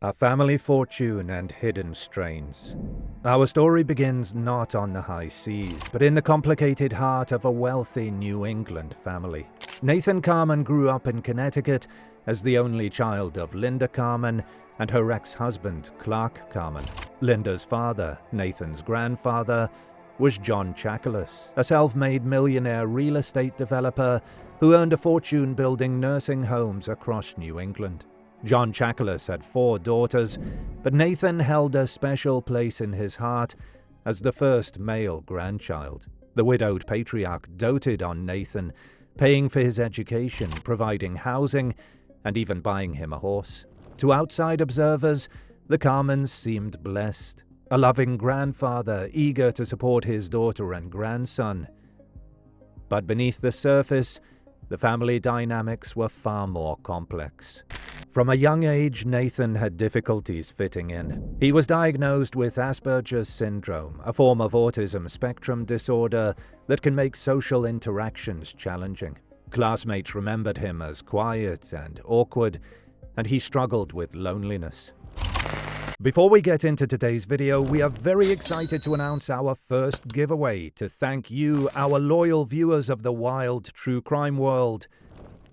A family fortune and hidden strains. Our story begins not on the high seas, but in the complicated heart of a wealthy New England family. Nathan Carman grew up in Connecticut as the only child of Linda Carman and her ex-husband, Clark Carman. Linda's father, Nathan's grandfather, was John Chakalos, a self-made millionaire real estate developer who earned a fortune building nursing homes across New England. John Chakalos had 4 daughters, but Nathan held a special place in his heart as the first male grandchild. The widowed patriarch doted on Nathan, paying for his education, providing housing, and even buying him a horse. To outside observers, the Carmans seemed blessed. A loving grandfather eager to support his daughter and grandson. But beneath the surface, the family dynamics were far more complex. From a young age, Nathan had difficulties fitting in. He was diagnosed with Asperger's syndrome, a form of autism spectrum disorder that can make social interactions challenging. Classmates remembered him as quiet and awkward, and he struggled with loneliness. Before we get into today's video, we are very excited to announce our first giveaway to thank you, our loyal viewers of the wild true crime world.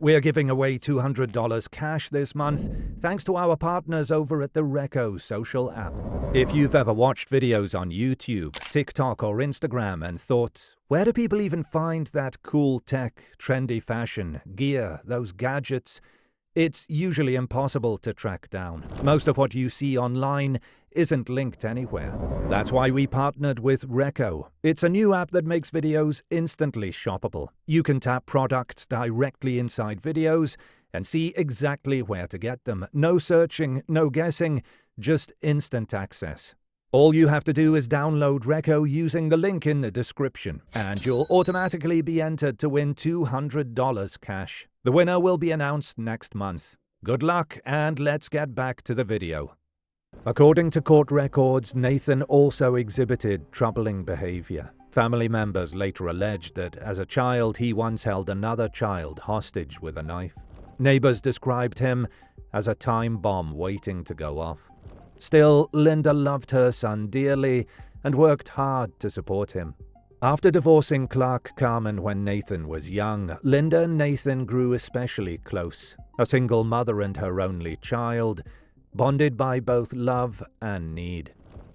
We are giving away $200 cash this month, thanks to our partners over at the Reco social app. If you've ever watched videos on YouTube, TikTok or Instagram and thought, where do people even find that cool tech, trendy fashion, gear, those gadgets? It's usually impossible to track down. Most of what you see online isn't linked anywhere. That's why we partnered with Reco. It's a new app that makes videos instantly shoppable. You can tap products directly inside videos and see exactly where to get them. No searching, no guessing, just instant access. All you have to do is download Reco using the link in the description, and you'll automatically be entered to win $200 cash. The winner will be announced next month. Good luck, and let's get back to the video. According to court records, Nathan also exhibited troubling behavior. Family members later alleged that as a child he once held another child hostage with a knife. Neighbors described him as a time bomb waiting to go off. Still, Linda loved her son dearly and worked hard to support him. After divorcing Clark Carman when Nathan was young, Linda and Nathan grew especially close. A single mother and her only child, bonded by both love and need.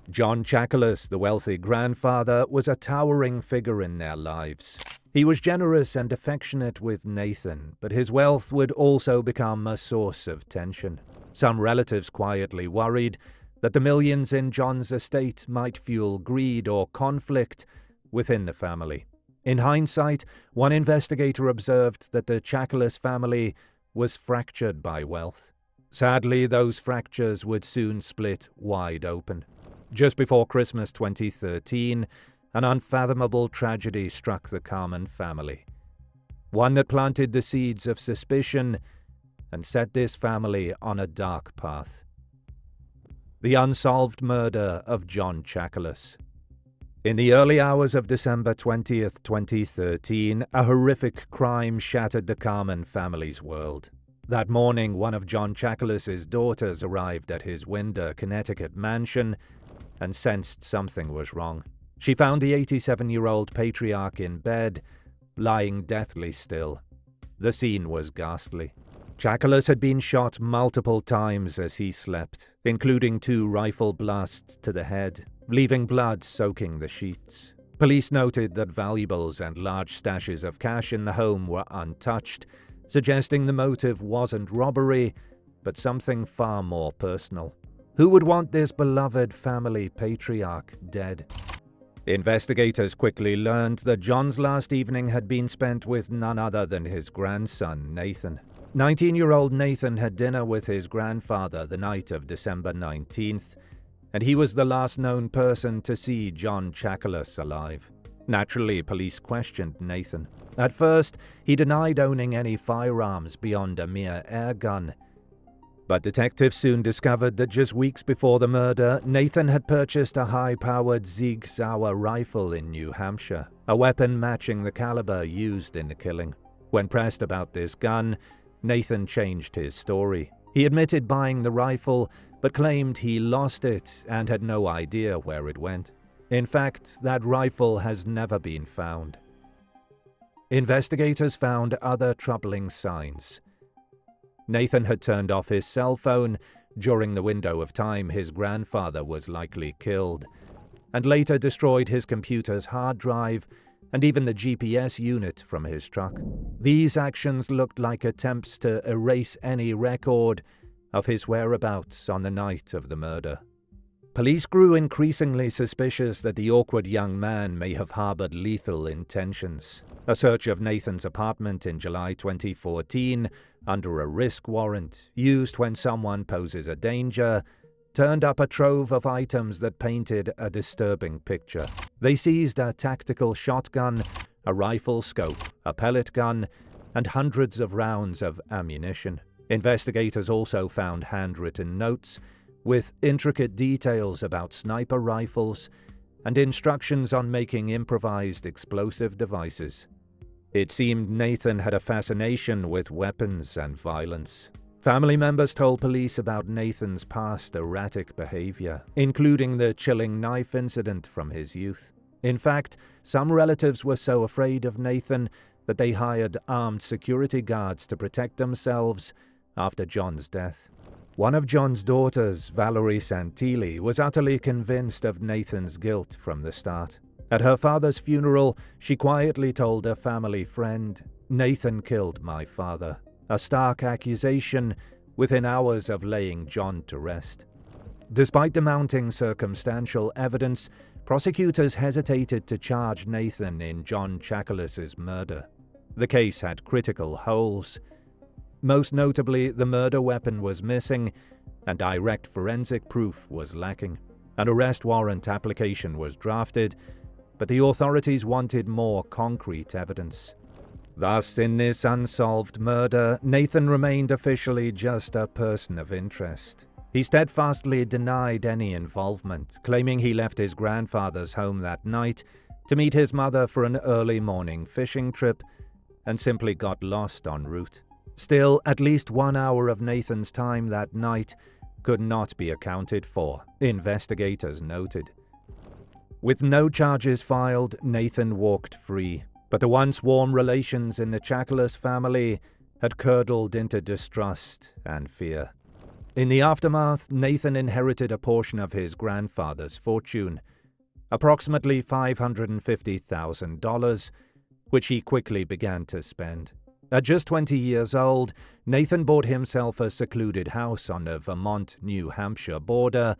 John Chakalos, the wealthy grandfather, was a towering figure in their lives. He was generous and affectionate with Nathan, but his wealth would also become a source of tension. Some relatives quietly worried that the millions in John's estate might fuel greed or conflict within the family. In hindsight, one investigator observed that the Chakalos family was fractured by wealth. Sadly, those fractures would soon split wide open. Just before Christmas 2013, an unfathomable tragedy struck the Carman family. One that planted the seeds of suspicion and set this family on a dark path. The unsolved murder of John Chakalos. In the early hours of December 20th, 2013, a horrific crime shattered the Carman family's world. That morning, one of John Chakalos's daughters arrived at his Windsor, Connecticut mansion and sensed something was wrong. She found the 87-year-old patriarch in bed, lying deathly still. The scene was ghastly. Chakalos had been shot multiple times as he slept, including 2 rifle blasts to the head, leaving blood soaking the sheets. Police noted that valuables and large stashes of cash in the home were untouched, suggesting the motive wasn't robbery, but something far more personal. Who would want this beloved family patriarch dead? Investigators quickly learned that John's last evening had been spent with none other than his grandson, Nathan. 19-year-old Nathan had dinner with his grandfather the night of December 19th, and he was the last known person to see John Chakalos alive. Naturally, police questioned Nathan. At first, he denied owning any firearms beyond a mere air gun. But detectives soon discovered that just weeks before the murder, Nathan had purchased a high-powered Sig Sauer rifle in New Hampshire, a weapon matching the caliber used in the killing. When pressed about this gun, Nathan changed his story. He admitted buying the rifle, but claimed he lost it and had no idea where it went. In fact, that rifle has never been found. Investigators found other troubling signs. Nathan had turned off his cell phone during the window of time his grandfather was likely killed, and later destroyed his computer's hard drive and even the GPS unit from his truck. These actions looked like attempts to erase any record of his whereabouts on the night of the murder. Police grew increasingly suspicious that the awkward young man may have harbored lethal intentions. A search of Nathan's apartment in July 2014, under a risk warrant, used when someone poses a danger, turned up a trove of items that painted a disturbing picture. They seized a tactical shotgun, a rifle scope, a pellet gun, and hundreds of rounds of ammunition. Investigators also found handwritten notes with intricate details about sniper rifles and instructions on making improvised explosive devices. It seemed Nathan had a fascination with weapons and violence. Family members told police about Nathan's past erratic behavior, including the chilling knife incident from his youth. In fact, some relatives were so afraid of Nathan that they hired armed security guards to protect themselves after John's death. One of John's daughters, Valerie Santilli, was utterly convinced of Nathan's guilt from the start. At her father's funeral, she quietly told a family friend, "Nathan killed my father," a stark accusation within hours of laying John to rest. Despite the mounting circumstantial evidence, prosecutors hesitated to charge Nathan in John Chakalos' murder. The case had critical holes. Most notably, the murder weapon was missing, and direct forensic proof was lacking. An arrest warrant application was drafted, but the authorities wanted more concrete evidence. Thus, in this unsolved murder, Nathan remained officially just a person of interest. He steadfastly denied any involvement, claiming he left his grandfather's home that night to meet his mother for an early morning fishing trip and simply got lost en route. Still, at least 1 hour of Nathan's time that night could not be accounted for, investigators noted. With no charges filed, Nathan walked free, but the once warm relations in the Chakalos family had curdled into distrust and fear. In the aftermath, Nathan inherited a portion of his grandfather's fortune, approximately $550,000, which he quickly began to spend. At just 20 years old, Nathan bought himself a secluded house on the Vermont-New Hampshire border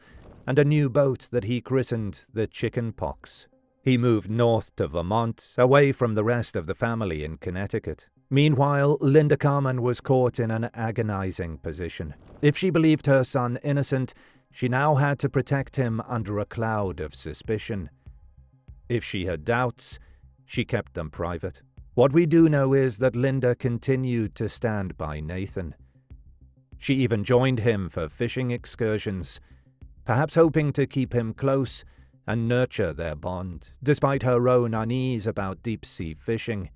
and a new boat that he christened the Chicken Pox. He moved north to Vermont, away from the rest of the family in Connecticut. Meanwhile, Linda Carman was caught in an agonizing position. If she believed her son innocent, she now had to protect him under a cloud of suspicion. If she had doubts, she kept them private. What we do know is that Linda continued to stand by Nathan. She even joined him for fishing excursions, perhaps hoping to keep him close and nurture their bond, despite her own unease about deep-sea fishing.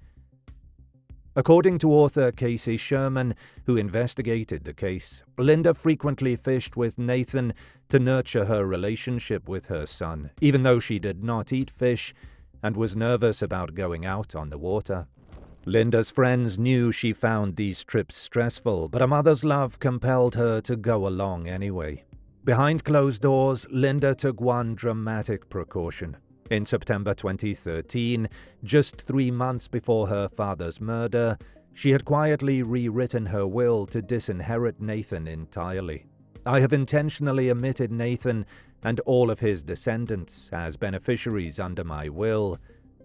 According to author Casey Sherman, who investigated the case, Linda frequently fished with Nathan to nurture her relationship with her son, even though she did not eat fish and was nervous about going out on the water. Linda's friends knew she found these trips stressful, but a mother's love compelled her to go along anyway. Behind closed doors, Linda took one dramatic precaution. In September 2013, just 3 months before her father's murder, she had quietly rewritten her will to disinherit Nathan entirely. "I have intentionally omitted Nathan and all of his descendants as beneficiaries under my will,"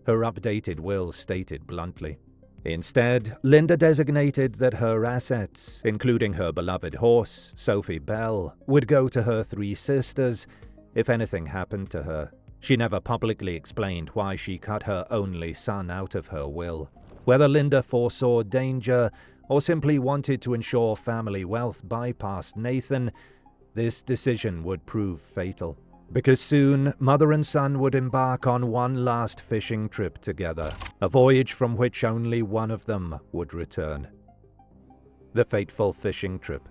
her updated will stated bluntly. Instead, Linda designated that her assets, including her beloved horse, Sophie Bell, would go to her 3 sisters if anything happened to her. She never publicly explained why she cut her only son out of her will. Whether Linda foresaw danger or simply wanted to ensure family wealth bypassed Nathan, this decision would prove fatal. Because soon, mother and son would embark on one last fishing trip together, a voyage from which only one of them would return. The fateful fishing trip.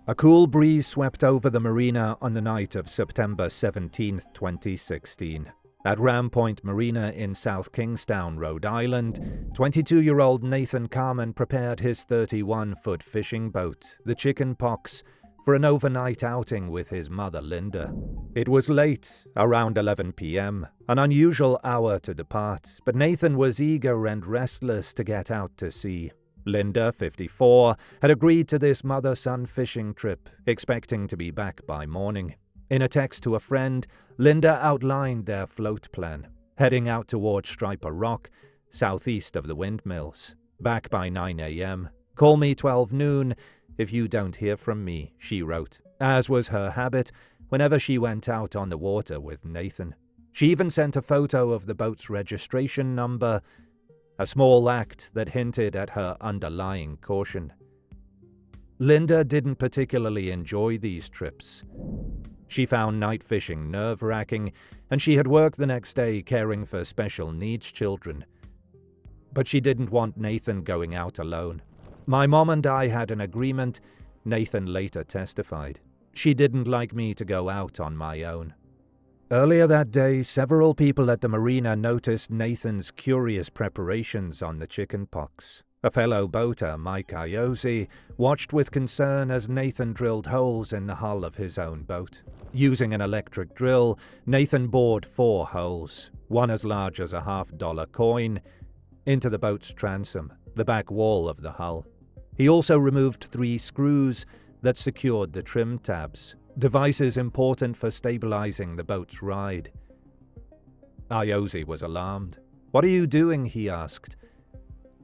A cool breeze swept over the marina on the night of September 17, 2016. At Ram Point Marina in South Kingstown, Rhode Island, 22-year-old Nathan Carman prepared his 31-foot fishing boat, the Chicken Pox, for an overnight outing with his mother Linda. It was late, around 11 p.m., an unusual hour to depart, but Nathan was eager and restless to get out to sea. Linda, 54, had agreed to this mother-son fishing trip, expecting to be back by morning. In a text to a friend, Linda outlined their float plan, heading out towards Striper Rock, southeast of the windmills. Back by 9 a.m. Call me 12 noon if you don't hear from me, she wrote, as was her habit whenever she went out on the water with Nathan. She even sent a photo of the boat's registration number, a small act that hinted at her underlying caution. Linda didn't particularly enjoy these trips. She found night fishing nerve-wracking, and she had work the next day caring for special needs children. But she didn't want Nathan going out alone. My mom and I had an agreement, Nathan later testified. She didn't like me to go out on my own. Earlier that day, several people at the marina noticed Nathan's curious preparations on the Chicken Pox. A fellow boater, Mike Iose, watched with concern as Nathan drilled holes in the hull of his own boat. Using an electric drill, Nathan bored 4 holes, one as large as a $50 coin, into the boat's transom, the back wall of the hull. He also removed 3 screws that secured the trim tabs, devices important for stabilizing the boat's ride. Iose was alarmed. "What are you doing?" he asked.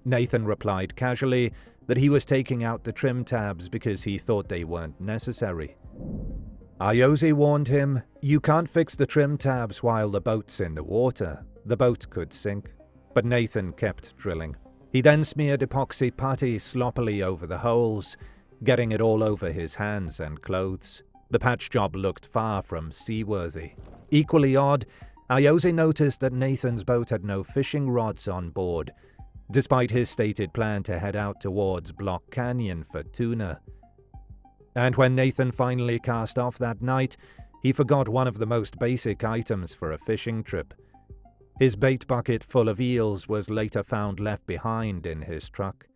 Nathan replied casually that he was taking out the trim tabs because he thought they weren't necessary. Iose warned him, "You can't fix the trim tabs while the boat's in the water. The boat could sink." But Nathan kept drilling. He then smeared epoxy putty sloppily over the holes, getting it all over his hands and clothes. The patch job looked far from seaworthy. Equally odd, Iose noticed that Nathan's boat had no fishing rods on board, despite his stated plan to head out towards Block Canyon for tuna. And when Nathan finally cast off that night, he forgot one of the most basic items for a fishing trip. His bait bucket full of eels was later found left behind in his truck.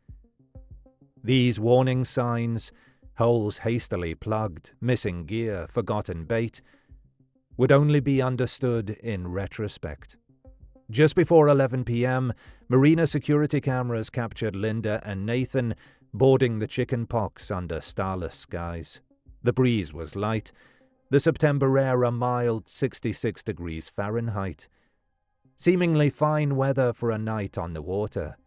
These warning signs, holes hastily plugged, missing gear, forgotten bait, would only be understood in retrospect. Just before 11 p.m., marina security cameras captured Linda and Nathan boarding the Chicken Pox under starless skies. The breeze was light, the September air a mild 66 degrees Fahrenheit. Seemingly fine weather for a night on the water.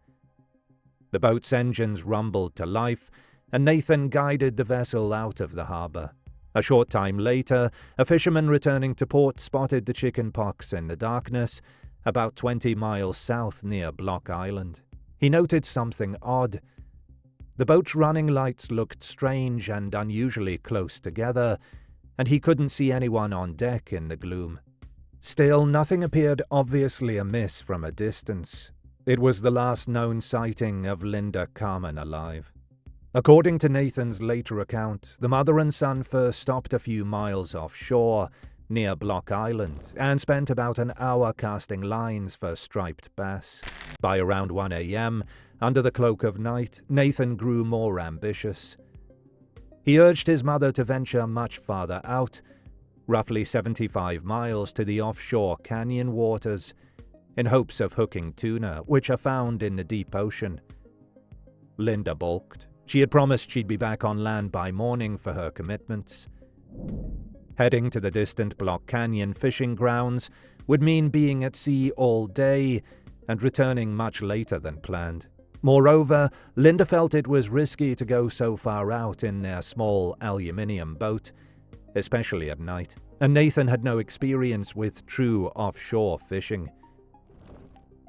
The boat's engines rumbled to life, and Nathan guided the vessel out of the harbour. A short time later, a fisherman returning to port spotted the Chicken Pox in the darkness, about 20 miles south near Block Island. He noted something odd. The boat's running lights looked strange and unusually close together, and he couldn't see anyone on deck in the gloom. Still, nothing appeared obviously amiss from a distance. It was the last known sighting of Linda Carman alive. According to Nathan's later account, the mother and son first stopped a few miles offshore, near Block Island, and spent about an hour casting lines for striped bass. By around 1 a.m., under the cloak of night, Nathan grew more ambitious. He urged his mother to venture much farther out, roughly 75 miles to the offshore canyon waters, in hopes of hooking tuna, which are found in the deep ocean. Linda balked. She had promised she'd be back on land by morning for her commitments. Heading to the distant Block Canyon fishing grounds would mean being at sea all day and returning much later than planned. Moreover, Linda felt it was risky to go so far out in their small aluminium boat, especially at night, and Nathan had no experience with true offshore fishing.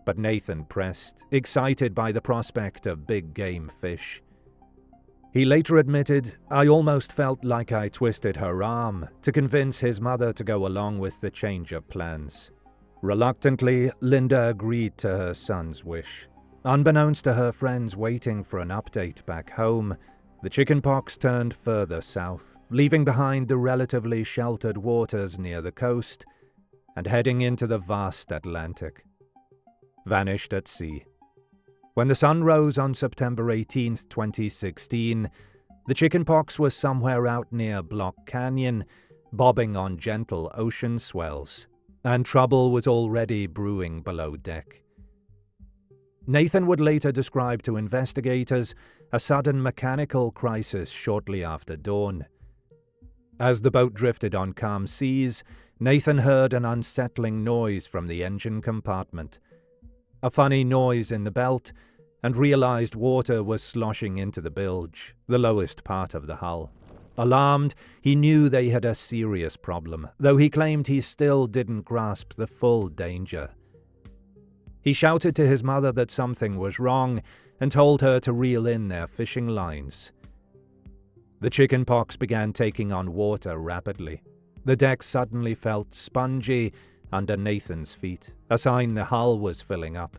But Nathan pressed, excited by the prospect of big game fish. He later admitted, "I almost felt like I twisted her arm to convince his mother to go along with the change of plans." Reluctantly, Linda agreed to her son's wish. Unbeknownst to her friends waiting for an update back home, The chickenpox turned further south, leaving behind the relatively sheltered waters near the coast and heading into the vast Atlantic. Vanished at sea. When the sun rose on September 18, 2016, the chickenpox was somewhere out near Block Canyon, bobbing on gentle ocean swells, and trouble was already brewing below deck. Nathan would later describe to investigators a sudden mechanical crisis shortly after dawn. As the boat drifted on calm seas, Nathan heard an unsettling noise from the engine compartment. A funny noise in the belt, and realized water was sloshing into the bilge, the lowest part of the hull. Alarmed, he knew they had a serious problem, though he claimed he still didn't grasp the full danger. He shouted to his mother that something was wrong and told her to reel in their fishing lines. The chickenpox began taking on water rapidly. The deck suddenly felt spongy under Nathan's feet, a sign the hull was filling up.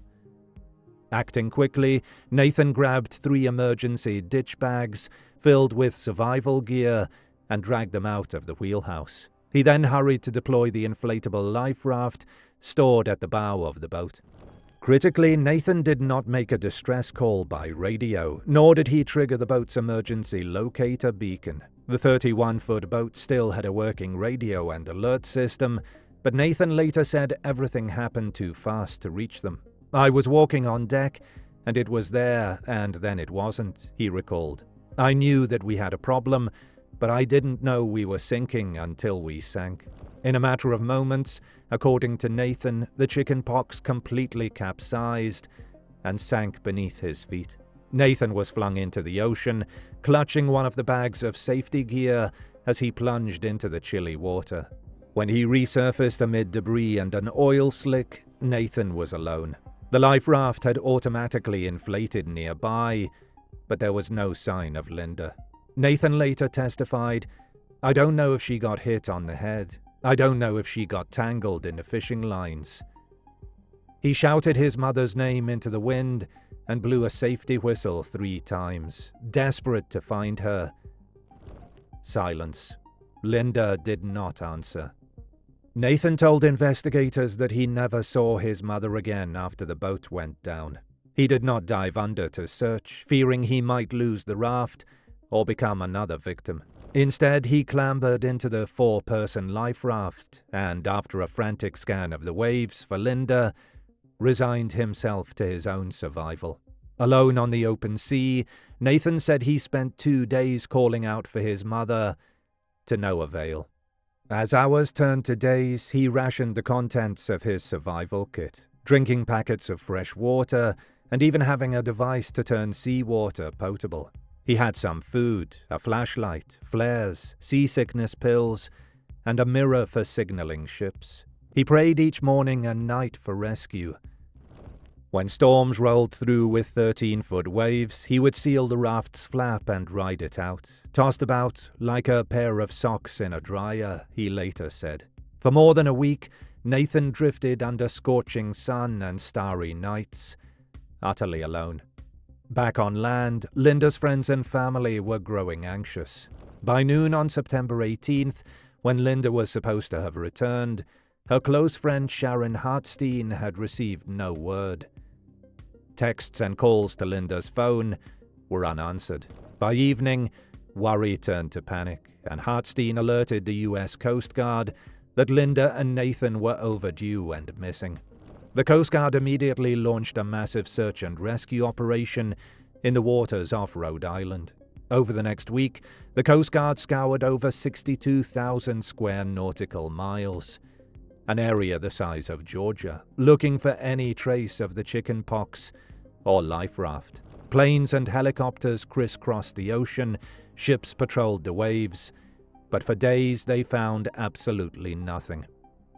Acting quickly, Nathan grabbed 3 emergency ditch bags filled with survival gear and dragged them out of the wheelhouse. He then hurried to deploy the inflatable life raft stored at the bow of the boat. Critically, Nathan did not make a distress call by radio, nor did he trigger the boat's emergency locator beacon. The 31-foot boat still had a working radio and alert system, but Nathan later said everything happened too fast to reach them. "I was walking on deck, and it was there, and then it wasn't," he recalled. "I knew that we had a problem, but I didn't know we were sinking until we sank." In a matter of moments, according to Nathan, the chickenpox completely capsized and sank beneath his feet. Nathan was flung into the ocean, clutching one of the bags of safety gear as he plunged into the chilly water. When he resurfaced amid debris and an oil slick, Nathan was alone. The life raft had automatically inflated nearby, but there was no sign of Linda. Nathan later testified, "I don't know if she got hit on the head. I don't know if she got tangled in the fishing lines." He shouted his mother's name into the wind and blew a safety whistle 3 times, desperate to find her. Silence. Linda did not answer. Nathan told investigators that he never saw his mother again after the boat went down. He did not dive under to search, fearing he might lose the raft or become another victim. Instead, he clambered into the 4-person life raft and, after a frantic scan of the waves for Linda, resigned himself to his own survival. Alone on the open sea, Nathan said he spent 2 days calling out for his mother, to no avail. As hours turned to days, he rationed the contents of his survival kit, drinking packets of fresh water and even having a device to turn seawater potable. He had some food, a flashlight, flares, seasickness pills, and a mirror for signaling ships. He prayed each morning and night for rescue. When storms rolled through with 13-foot waves, he would seal the raft's flap and ride it out, tossed about like a pair of socks in a dryer, he later said. For more than a week, Nathan drifted under scorching sun and starry nights, utterly alone. Back on land, Linda's friends and family were growing anxious. By noon on September 18th, when Linda was supposed to have returned, her close friend Sharon Hartstein had received no word. Texts and calls to Linda's phone were unanswered. By evening, worry turned to panic, and Hartstein alerted the US Coast Guard that Linda and Nathan were overdue and missing. The Coast Guard immediately launched a massive search and rescue operation in the waters off Rhode Island. Over the next week, the Coast Guard scoured over 62,000 square nautical miles, an area the size of Georgia, looking for any trace of the chickenpox or life raft. Planes and helicopters crisscrossed the ocean, ships patrolled the waves, but for days they found absolutely nothing.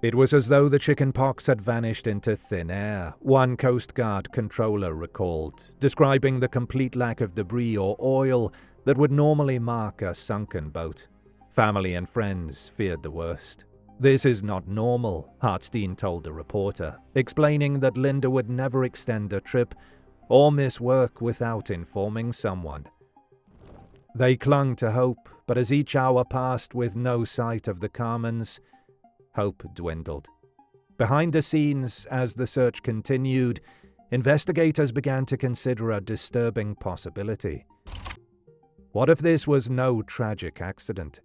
It was as though the chickenpox had vanished into thin air, one Coast Guard controller recalled, describing the complete lack of debris or oil that would normally mark a sunken boat. Family and friends feared the worst. "This is not normal," Hartstein told a reporter, explaining that Linda would never extend a trip or miss work without informing someone. They clung to hope, but as each hour passed with no sight of the Carmans, hope dwindled. Behind the scenes, as the search continued, investigators began to consider a disturbing possibility. What if this was no tragic accident?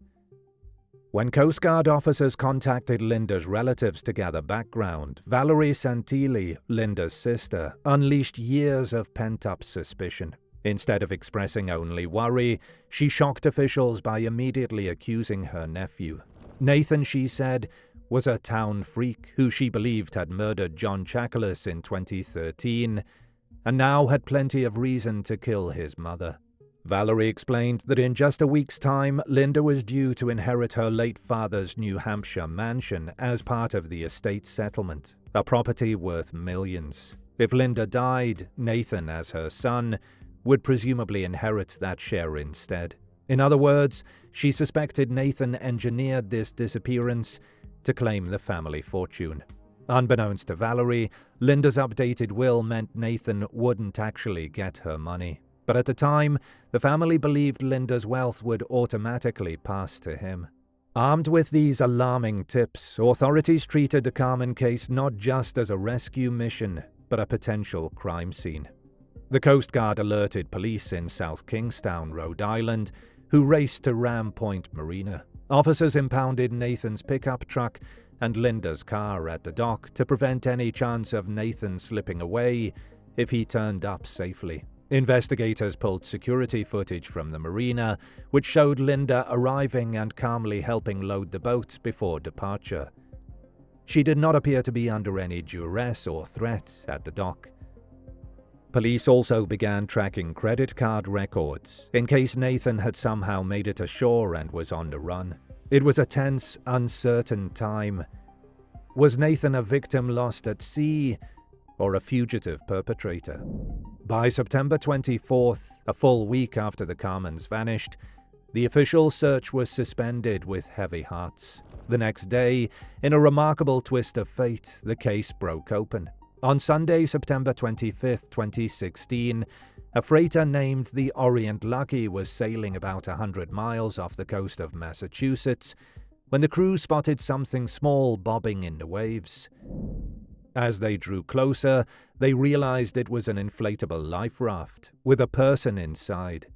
When Coast Guard officers contacted Linda's relatives to gather background, Valerie Santilli, Linda's sister, unleashed years of pent-up suspicion. Instead of expressing only worry, she shocked officials by immediately accusing her nephew. Nathan, she said, was a town freak who she believed had murdered John Chakalos in 2013, and now had plenty of reason to kill his mother. Valerie explained that in just a week's time, Linda was due to inherit her late father's New Hampshire mansion as part of the estate settlement, a property worth millions. If Linda died, Nathan, as her son, would presumably inherit that share instead. In other words, she suspected Nathan engineered this disappearance to claim the family fortune. Unbeknownst to Valerie, Linda's updated will meant Nathan wouldn't actually get her money. But at the time, the family believed Linda's wealth would automatically pass to him. Armed with these alarming tips, authorities treated the Carman case not just as a rescue mission, but a potential crime scene. The Coast Guard alerted police in South Kingstown, Rhode Island, who raced to Ram Point Marina. Officers impounded Nathan's pickup truck and Linda's car at the dock to prevent any chance of Nathan slipping away if he turned up safely. Investigators pulled security footage from the marina, which showed Linda arriving and calmly helping load the boat before departure. She did not appear to be under any duress or threat at the dock. Police also began tracking credit card records, in case Nathan had somehow made it ashore and was on the run. It was a tense, uncertain time. Was Nathan a victim lost at sea, or a fugitive perpetrator? By September 24th, a full week after the Carmans vanished, the official search was suspended with heavy hearts. The next day, in a remarkable twist of fate, the case broke open. On Sunday, September 25th, 2016, a freighter named the Orient Lucky was sailing about 100 miles off the coast of Massachusetts when the crew spotted something small bobbing in the waves. As they drew closer, they realized it was an inflatable life raft with a person inside.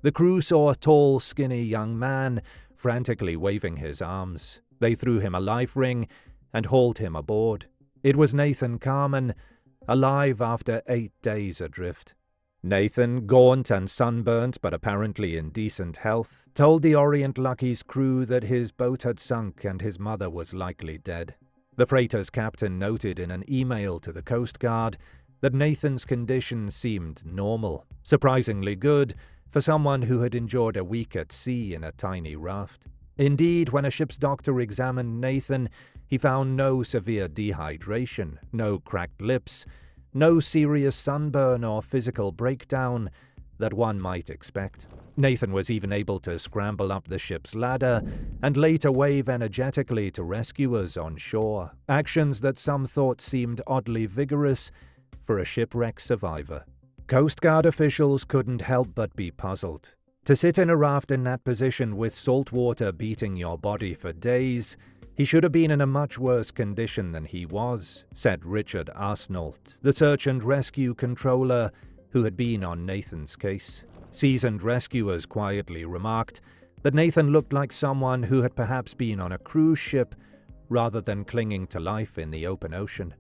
The crew saw a tall, skinny young man frantically waving his arms. They threw him a life ring and hauled him aboard. It was Nathan Carman, alive after 8 days adrift. Nathan, gaunt and sunburnt but apparently in decent health, told the Orient Lucky's crew that his boat had sunk and his mother was likely dead. The freighter's captain noted in an email to the Coast Guard that Nathan's condition seemed normal, surprisingly good for someone who had endured a week at sea in a tiny raft. Indeed, when a ship's doctor examined Nathan, he found no severe dehydration, no cracked lips, no serious sunburn or physical breakdown that one might expect. Nathan was even able to scramble up the ship's ladder and later wave energetically to rescuers on shore, actions that some thought seemed oddly vigorous for a shipwreck survivor. Coast Guard officials couldn't help but be puzzled. To sit in a raft in that position with salt water beating your body for days, he should have been in a much worse condition than he was, said Richard Arsenault, the search and rescue controller who had been on Nathan's case. Seasoned rescuers quietly remarked that Nathan looked like someone who had perhaps been on a cruise ship rather than clinging to life in the open ocean.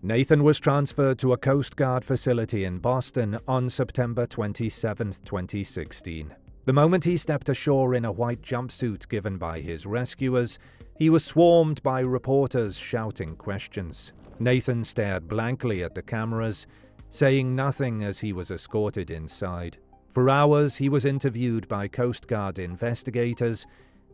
Nathan was transferred to a Coast Guard facility in Boston on September 27, 2016. The moment he stepped ashore in a white jumpsuit given by his rescuers, he was swarmed by reporters shouting questions. Nathan stared blankly at the cameras, saying nothing as he was escorted inside. For hours, he was interviewed by Coast Guard investigators,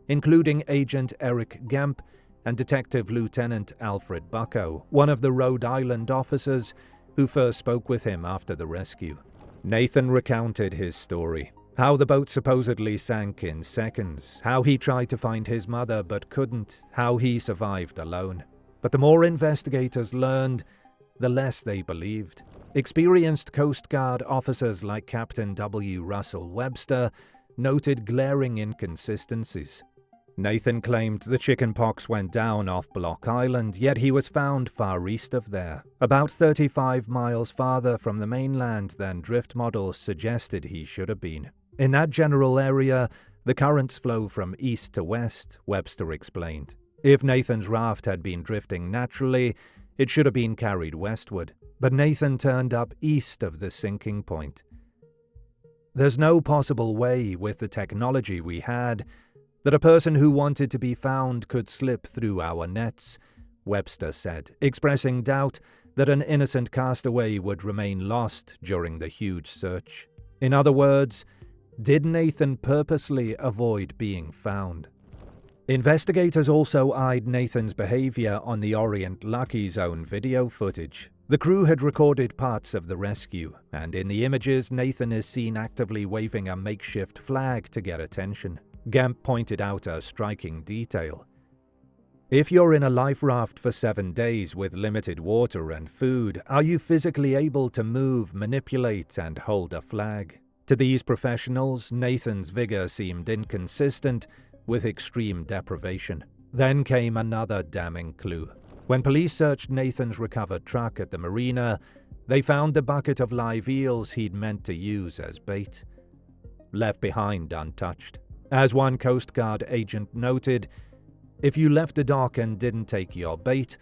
including Agent Eric Gemp and Detective Lieutenant Alfred Bucko, one of the Rhode Island officers who first spoke with him after the rescue. Nathan recounted his story, how the boat supposedly sank in seconds, how he tried to find his mother but couldn't, how he survived alone. But the more investigators learned, the less they believed. Experienced Coast Guard officers like Captain W. Russell Webster noted glaring inconsistencies. Nathan claimed the chickenpox went down off Block Island, yet he was found far east of there, about 35 miles farther from the mainland than drift models suggested he should have been. In that general area, the currents flow from east to west, Webster explained. If Nathan's raft had been drifting naturally, it should have been carried westward, but Nathan turned up east of the sinking point. There's no possible way, with the technology we had, that a person who wanted to be found could slip through our nets, Webster said, expressing doubt that an innocent castaway would remain lost during the huge search. In other words, did Nathan purposely avoid being found? Investigators also eyed Nathan's behavior on the Orient Lucky Zone video footage. The crew had recorded parts of the rescue, and in the images Nathan is seen actively waving a makeshift flag to get attention. Gamp pointed out a striking detail. If you're in a life raft for 7 days with limited water and food, are you physically able to move, manipulate, and hold a flag? To these professionals, Nathan's vigor seemed inconsistent with extreme deprivation. Then came another damning clue. When police searched Nathan's recovered truck at the marina, they found the bucket of live eels he'd meant to use as bait, left behind untouched. As one Coast Guard agent noted, if you left the dock and didn't take your bait,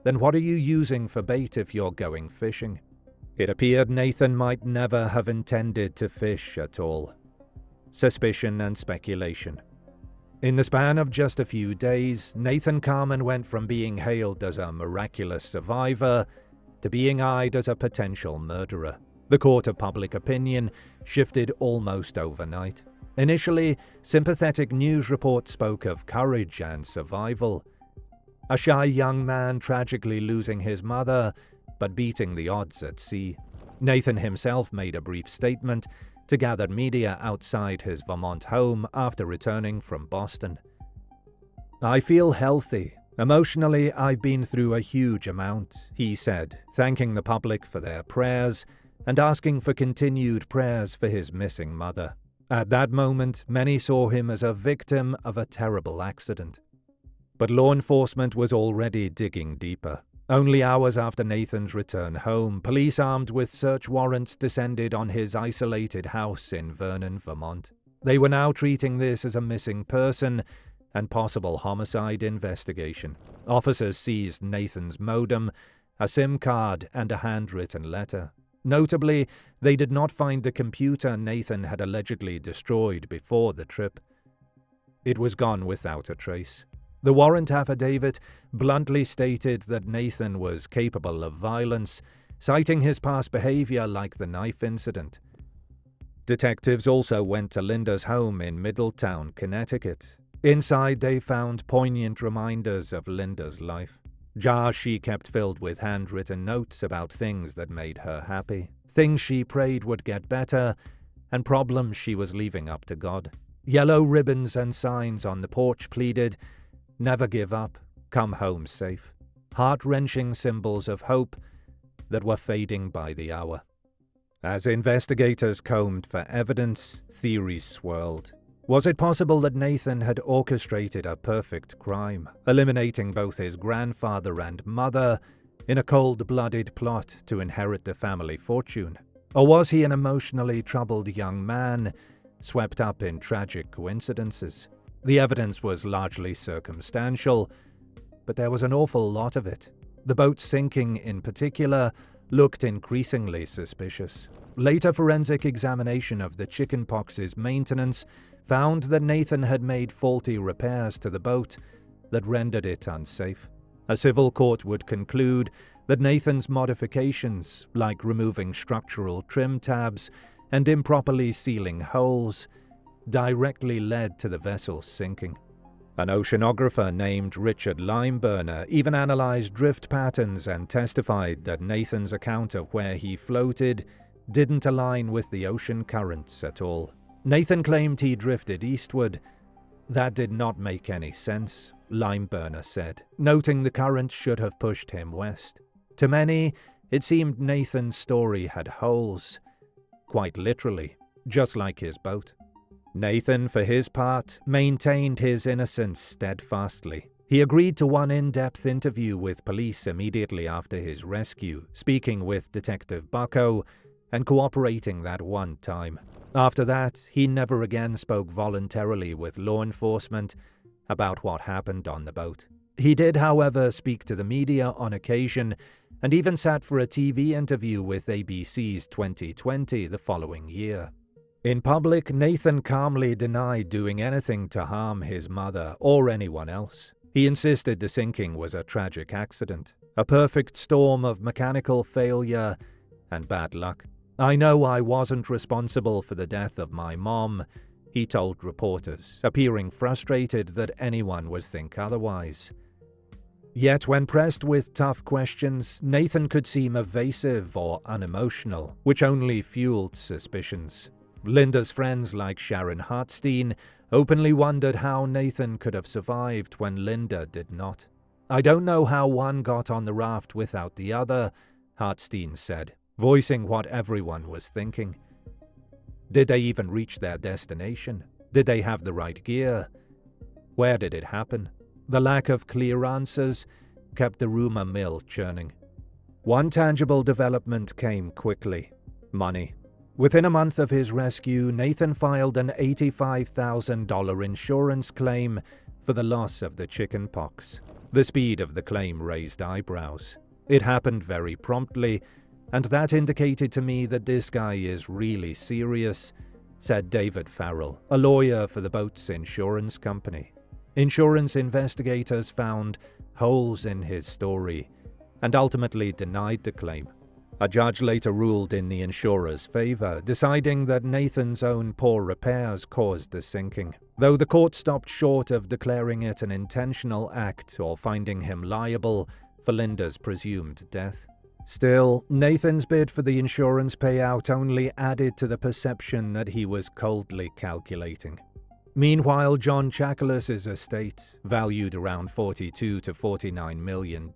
then what are you using for bait if you're going fishing? It appeared Nathan might never have intended to fish at all. Suspicion and speculation. In the span of just a few days, Nathan Carman went from being hailed as a miraculous survivor to being eyed as a potential murderer. The court of public opinion shifted almost overnight. Initially, sympathetic news reports spoke of courage and survival. A shy young man tragically losing his mother, but beating the odds at sea. Nathan himself made a brief statement to gathered media outside his Vermont home after returning from Boston. "I feel healthy. Emotionally, I've been through a huge amount," he said, thanking the public for their prayers and asking for continued prayers for his missing mother. At that moment, many saw him as a victim of a terrible accident. But law enforcement was already digging deeper. Only hours after Nathan's return home, police armed with search warrants descended on his isolated house in Vernon, Vermont. They were now treating this as a missing person and possible homicide investigation. Officers seized Nathan's modem, a SIM card, and a handwritten letter. Notably, they did not find the computer Nathan had allegedly destroyed before the trip. It was gone without a trace. The warrant affidavit bluntly stated that Nathan was capable of violence, citing his past behavior like the knife incident. Detectives also went to Linda's home in Middletown, Connecticut. Inside, they found poignant reminders of Linda's life. Jars she kept filled with handwritten notes about things that made her happy, things she prayed would get better, and problems she was leaving up to God. Yellow ribbons and signs on the porch pleaded, "Never give up, come home safe." Heart-wrenching symbols of hope that were fading by the hour. As investigators combed for evidence, theories swirled. Was it possible that Nathan had orchestrated a perfect crime, eliminating both his grandfather and mother in a cold-blooded plot to inherit the family fortune? Or was he an emotionally troubled young man, swept up in tragic coincidences? The evidence was largely circumstantial, but there was an awful lot of it. The boat sinking, in particular, looked increasingly suspicious. Later forensic examination of the chickenpox's maintenance found that Nathan had made faulty repairs to the boat that rendered it unsafe. A civil court would conclude that Nathan's modifications, like removing structural trim tabs and improperly sealing holes, directly led to the vessel's sinking. An oceanographer named Richard Limeburner even analyzed drift patterns and testified that Nathan's account of where he floated didn't align with the ocean currents at all. Nathan claimed he drifted eastward. That did not make any sense, Limeburner said, noting the current should have pushed him west. To many, It seemed Nathan's story had holes. Quite literally, just like his boat. Nathan, for his part, maintained his innocence steadfastly. He agreed to one in-depth interview with police immediately after his rescue, speaking with Detective Bucko and cooperating that one time. After that, he never again spoke voluntarily with law enforcement about what happened on the boat. He did, however, speak to the media on occasion and even sat for a TV interview with ABC's 2020 the following year. In public, Nathan calmly denied doing anything to harm his mother or anyone else. He insisted the sinking was a tragic accident, a perfect storm of mechanical failure and bad luck. "I know I wasn't responsible for the death of my mom," he told reporters, appearing frustrated that anyone would think otherwise. Yet when pressed with tough questions, Nathan could seem evasive or unemotional, which only fueled suspicions. Linda's friends like Sharon Hartstein openly wondered how Nathan could have survived when Linda did not. "I don't know how one got on the raft without the other," Hartstein said, voicing what everyone was thinking. Did they even reach their destination? Did they have the right gear? Where did it happen? The lack of clear answers kept the rumor mill churning. One tangible development came quickly: money. Within a month of his rescue, Nathan filed an $85,000 insurance claim for the loss of the chicken pox. The speed of the claim raised eyebrows. It happened very promptly, and that indicated to me that this guy is really serious, said David Farrell, a lawyer for the boat's insurance company. Insurance investigators found holes in his story and ultimately denied the claim. A judge later ruled in the insurer's favor, deciding that Nathan's own poor repairs caused the sinking, though the court stopped short of declaring it an intentional act or finding him liable for Linda's presumed death. Still, Nathan's bid for the insurance payout only added to the perception that he was coldly calculating. Meanwhile, John Chakalos' estate, valued around $42 to $49 million,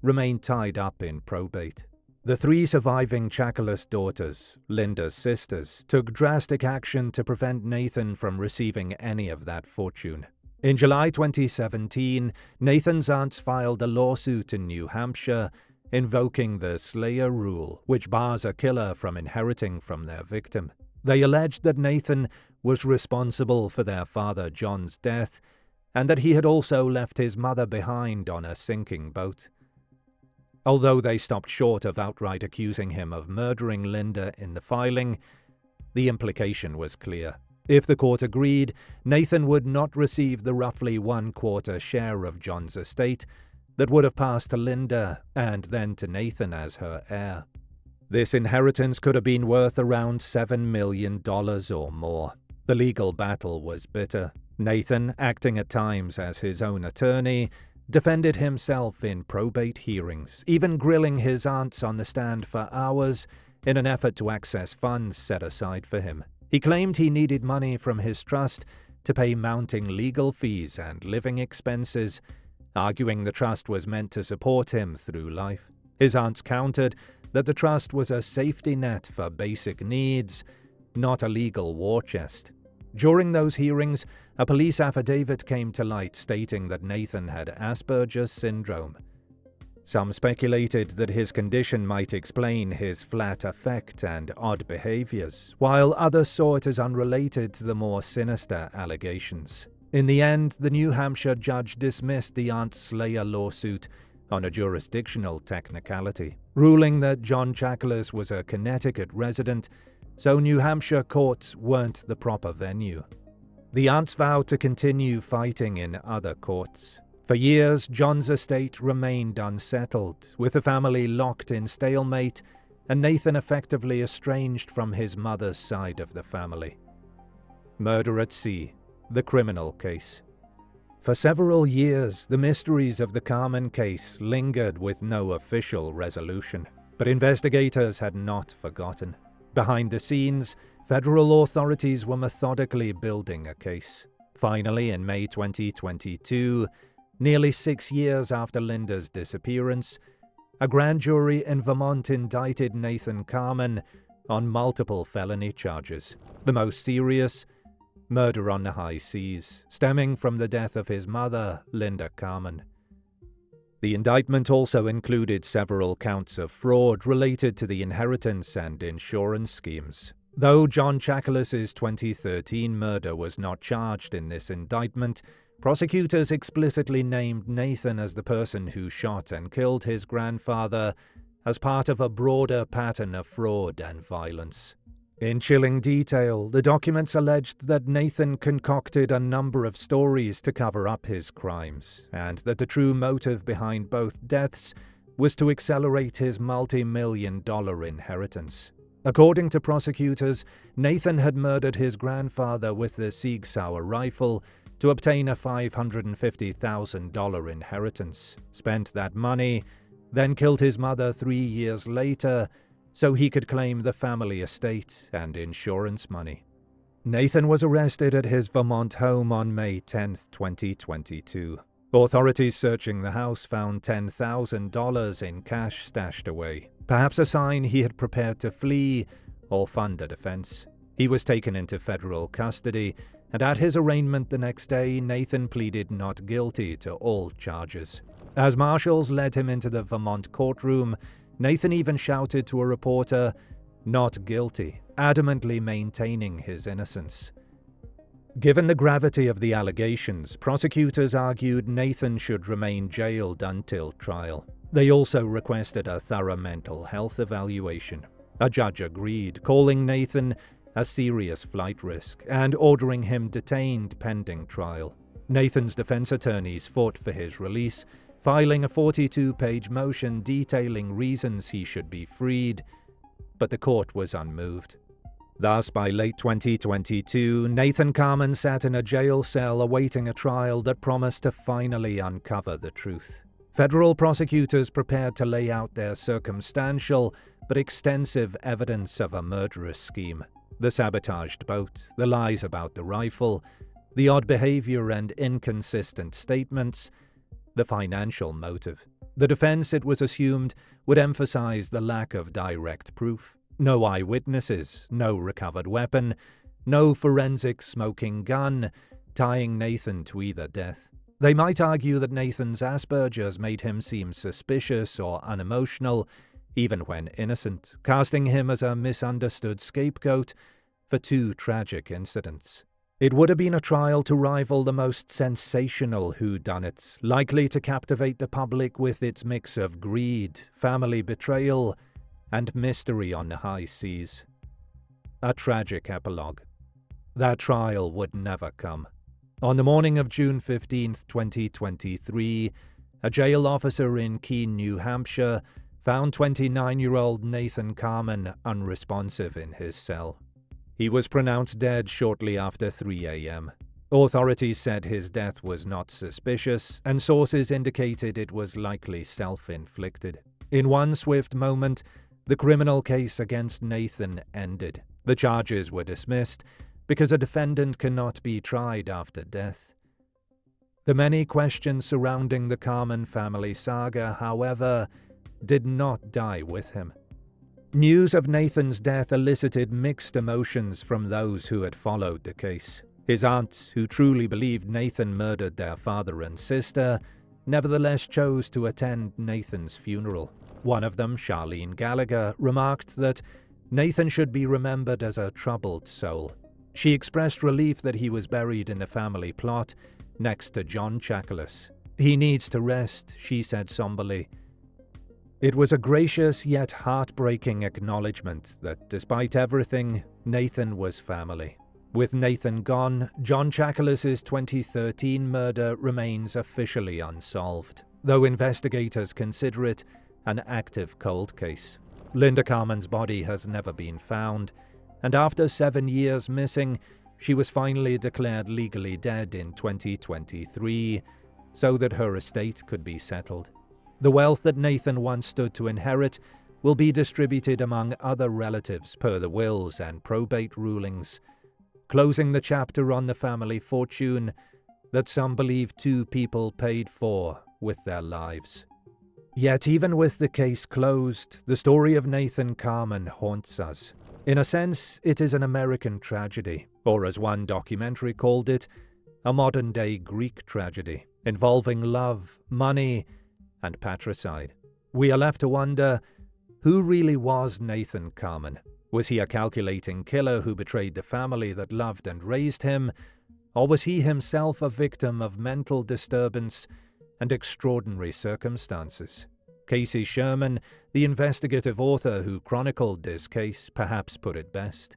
remained tied up in probate. The three surviving Chakalos daughters, Linda's sisters, took drastic action to prevent Nathan from receiving any of that fortune. In July 2017, Nathan's aunts filed a lawsuit in New Hampshire invoking the Slayer Rule, which bars a killer from inheriting from their victim. They alleged that Nathan was responsible for their father John's death and that he had also left his mother behind on a sinking boat. Although they stopped short of outright accusing him of murdering Linda in the filing, the implication was clear. If the court agreed, Nathan would not receive the roughly 1/4 share of John's estate that would have passed to Linda and then to Nathan as her heir. This inheritance could have been worth around $7 million or more. The legal battle was bitter. Nathan, acting at times as his own attorney, defended himself in probate hearings, even grilling his aunts on the stand for hours in an effort to access funds set aside for him. He claimed he needed money from his trust to pay mounting legal fees and living expenses, arguing the trust was meant to support him through life. His aunts countered that the trust was a safety net for basic needs, not a legal war chest. During those hearings, a police affidavit came to light stating that Nathan had Asperger's syndrome. Some speculated that his condition might explain his flat affect and odd behaviors, while others saw it as unrelated to the more sinister allegations. In the end, the New Hampshire judge dismissed the Aunt Slayer lawsuit on a jurisdictional technicality, ruling that John Chakalos was a Connecticut resident, so New Hampshire courts weren't the proper venue. The aunts vowed to continue fighting in other courts. For years, John's estate remained unsettled, with the family locked in stalemate and Nathan effectively estranged from his mother's side of the family. Murder at Sea, the criminal case. For several years, the mysteries of the Carman case lingered with no official resolution, but investigators had not forgotten. Behind the scenes, federal authorities were methodically building a case. Finally, in May 2022, nearly 6 years after Linda's disappearance, A grand jury in Vermont indicted Nathan Carman on multiple felony charges. The most serious, murder on the high seas, stemming from the death of his mother, Linda Carman. The indictment also included several counts of fraud related to the inheritance and insurance schemes. Though John Chakalos' 2013 murder was not charged in this indictment, prosecutors explicitly named Nathan as the person who shot and killed his grandfather as part of a broader pattern of fraud and violence. In chilling detail, the documents alleged that Nathan concocted a number of stories to cover up his crimes, and that the true motive behind both deaths was to accelerate his multi-million-dollar inheritance. According to prosecutors, Nathan had murdered his grandfather with the Sig Sauer rifle to obtain a $550,000 inheritance, spent that money, then killed his mother 3 years later so he could claim the family estate and insurance money. Nathan was arrested at his Vermont home on May 10, 2022. Authorities searching the house found $10,000 in cash stashed away, perhaps a sign he had prepared to flee or fund a defense. He was taken into federal custody, and at his arraignment the next day, Nathan pleaded not guilty to all charges. As marshals led him into the Vermont courtroom, Nathan even shouted to a reporter, "Not guilty," adamantly maintaining his innocence. Given the gravity of the allegations, prosecutors argued Nathan should remain jailed until trial. They also requested a thorough mental health evaluation. A judge agreed, calling Nathan a serious flight risk and ordering him detained pending trial. Nathan's defense attorneys fought for his release, filing a 42-page motion detailing reasons he should be freed, but the court was unmoved. Thus, by late 2022, Nathan Carman sat in a jail cell awaiting a trial that promised to finally uncover the truth. Federal prosecutors prepared to lay out their circumstantial but extensive evidence of a murderous scheme. The sabotaged boat, the lies about the rifle, the odd behavior and inconsistent statements, the financial motive. The defense, it was assumed, would emphasize the lack of direct proof. No eyewitnesses, no recovered weapon, no forensic smoking gun, tying Nathan to either death. They might argue that Nathan's Asperger's made him seem suspicious or unemotional, even when innocent, casting him as a misunderstood scapegoat for two tragic incidents. It would have been a trial to rival the most sensational whodunits, likely to captivate the public with its mix of greed, family betrayal, and mystery on the high seas. A tragic epilogue. That trial would never come. On the morning of June 15, 2023, a jail officer in Keene, New Hampshire, found 29-year-old Nathan Carman unresponsive in his cell. He was pronounced dead shortly after 3 a.m. Authorities said his death was not suspicious, and sources indicated it was likely self-inflicted. In one swift moment, the criminal case against Nathan ended. The charges were dismissed because a defendant cannot be tried after death. The many questions surrounding the Carman family saga, however, did not die with him. News of Nathan's death elicited mixed emotions from those who had followed the case. His aunt, who truly believed Nathan murdered their father and sister, nevertheless chose to attend Nathan's funeral. One of them, Charlene Gallagher, remarked that Nathan should be remembered as a troubled soul. She expressed relief that he was buried in the family plot next to John Chakalos. "He needs to rest," she said somberly. It was a gracious yet heartbreaking acknowledgement that, despite everything, Nathan was family. With Nathan gone, John Chakalos' 2013 murder remains officially unsolved, though investigators consider it an active cold case. Linda Carman's body has never been found, and after 7 years missing, she was finally declared legally dead in 2023, so that her estate could be settled. The wealth that Nathan once stood to inherit will be distributed among other relatives per the wills and probate rulings, closing the chapter on the family fortune that some believe two people paid for with their lives. Yet even with the case closed, the story of Nathan Carman haunts us. In a sense, it is an American tragedy, or as one documentary called it, a modern-day Greek tragedy, involving love, money, and patricide. We are left to wonder, who really was Nathan Carman? Was he a calculating killer who betrayed the family that loved and raised him, or was he himself a victim of mental disturbance and extraordinary circumstances? Casey Sherman, the investigative author who chronicled this case, perhaps put it best.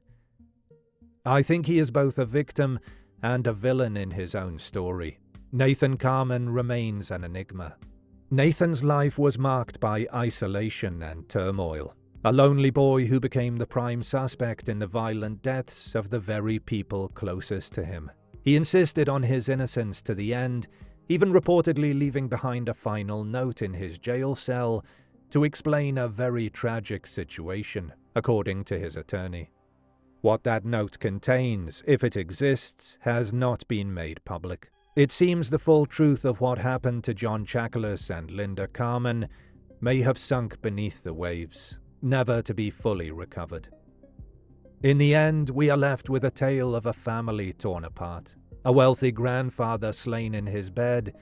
I think he is both a victim and a villain in his own story. Nathan Carman remains an enigma. Nathan's life was marked by isolation and turmoil. A lonely boy who became the prime suspect in the violent deaths of the very people closest to him. He insisted on his innocence to the end, even reportedly leaving behind a final note in his jail cell to explain a very tragic situation, according to his attorney. What that note contains, if it exists, has not been made public. It seems the full truth of what happened to John Chakalos and Linda Carman may have sunk beneath the waves, never to be fully recovered. In the end, we are left with a tale of a family torn apart, a wealthy grandfather slain in his bed,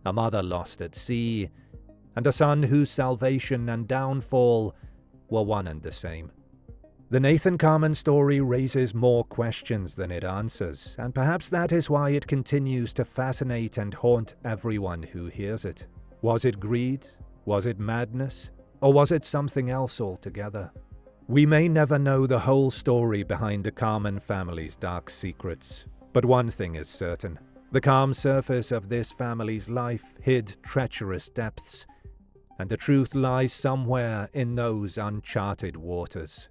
a mother lost at sea, and a son whose salvation and downfall were one and the same. The Nathan Carman story raises more questions than it answers, and perhaps that is why it continues to fascinate and haunt everyone who hears it. Was it greed? Was it madness? Or was it something else altogether? We may never know the whole story behind the Carman family's dark secrets, but one thing is certain. The calm surface of this family's life hid treacherous depths, and the truth lies somewhere in those uncharted waters.